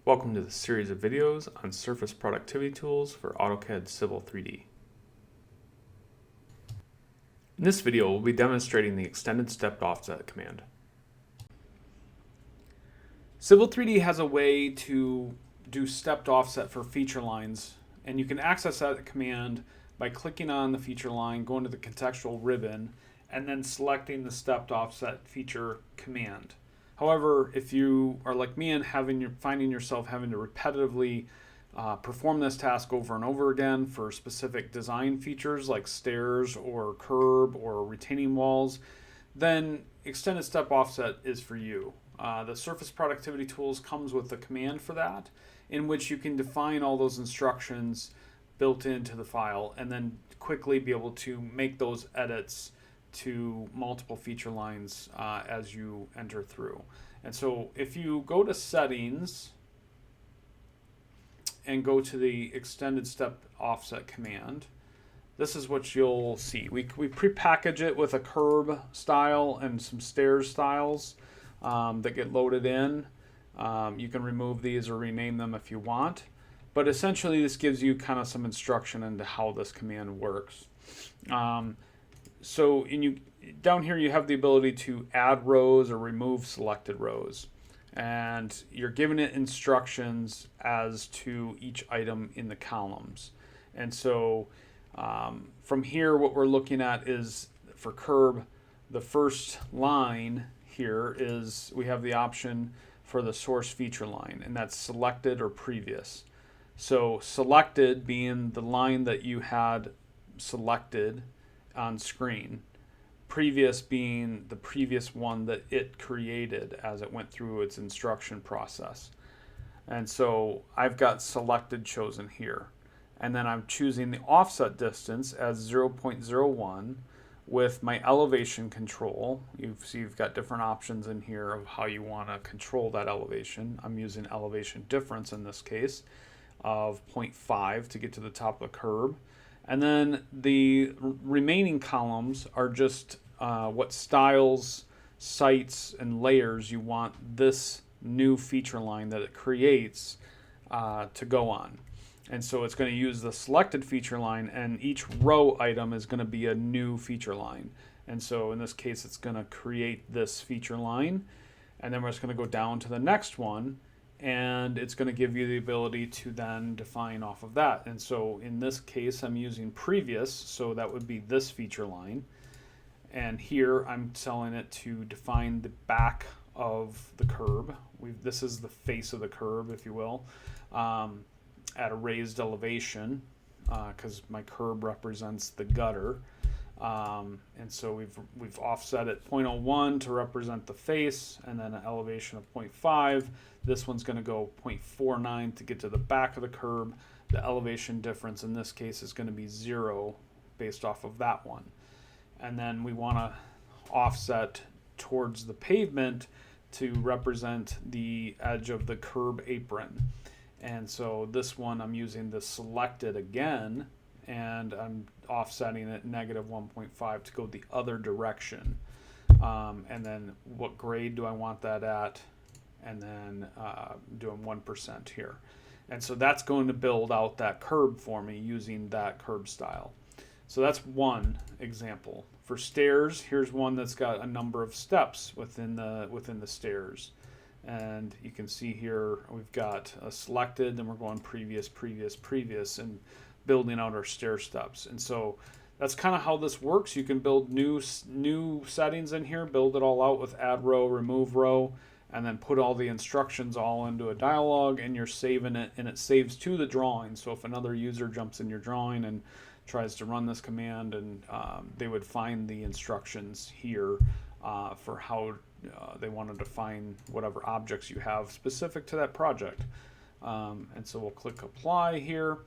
Welcome to the series of videos on surface productivity tools for AutoCAD Civil 3D. In this video, we'll be demonstrating the extended stepped offset command. Civil 3D has a way to do stepped offset for feature lines, and you can access that command by clicking on the feature line, going to the contextual ribbon, and then selecting the stepped offset feature command. However, if you are like me and finding yourself having to repetitively perform this task over and over again for specific design features like stairs or curb or retaining walls, then extended step offset is for you. The surface productivity tools comes with a command for that, in which you can define all those instructions built into the file and then quickly be able to make those edits to multiple feature lines as you enter through. And so if you go to settings and go to the extended step offset command, this is what you'll see. We pre-package it with a curb style and some stairs styles that get loaded in. You can remove these or rename them if you want, but essentially this gives you kind of some instruction into how this command works. So down here you have the ability to add rows or remove selected rows, and you're giving it instructions as to each item in the columns. And so from here what we're looking at is for curb, the first line here is we have the option for the source feature line, and that's selected or previous. So selected being the line that you had selected on screen, previous being the previous one that it created as it went through its instruction process. And so I've got selected chosen here, and then I'm choosing the offset distance as 0.01 with my elevation control. You've got different options in here of how you want to control that elevation. I'm using elevation difference in this case of 0.5 to get to the top of the curb. And then the remaining columns are just what styles, sites, and layers you want this new feature line that it creates to go on. And so it's going to use the selected feature line, and each row item is going to be a new feature line. And so in this case, it's going to create this feature line, and then we're just going to go down to the next one, and it's going to give you the ability to then define off of that. And so in this case I'm using previous, so that would be this feature line, and here I'm telling it to define the back of the curb. This is the face of the curb, if you will, at a raised elevation, because my curb represents the gutter. And so we've offset it 0.01 to represent the face, and then an elevation of 0.5. This one's going to go 0.49 to get to the back of the curb. The elevation difference in this case is going to be 0 based off of that one. And then we want to offset towards the pavement to represent the edge of the curb apron. And so this one I'm using the selected again, and I'm offsetting it negative 1.5 to go the other direction. And then what grade do I want that at? And then doing 1% here. And so that's going to build out that curb for me using that curb style. So that's one example. For stairs, here's one that's got a number of steps within the stairs. And you can see here we've got a selected, then we're going previous, previous, previous, and building out our stair steps. And so that's kind of how this works. You can build new settings in here, build it all out with add row, remove row, and then put all the instructions all into a dialog, and you're saving it, and it saves to the drawing. So if another user jumps in your drawing and tries to run this command, and they would find the instructions here for how they want to define whatever objects you have specific to that project. And so we'll click apply here.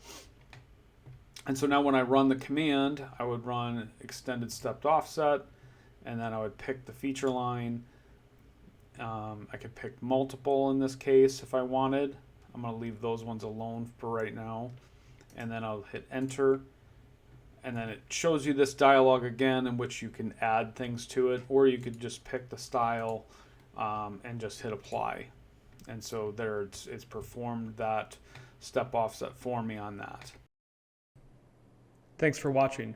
And so now when I run the command, I would run extended stepped offset, and then I would pick the feature line. I could pick multiple in this case if I wanted. I'm going to leave those ones alone for right now. And then I'll hit enter. And then it shows you this dialog again in which you can add things to it, or you could just pick the style and just hit apply. And so there it's performed that step offset for me on that. Thanks for watching.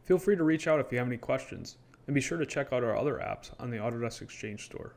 Feel free to reach out if you have any questions, and be sure to check out our other apps on the Autodesk Exchange Store.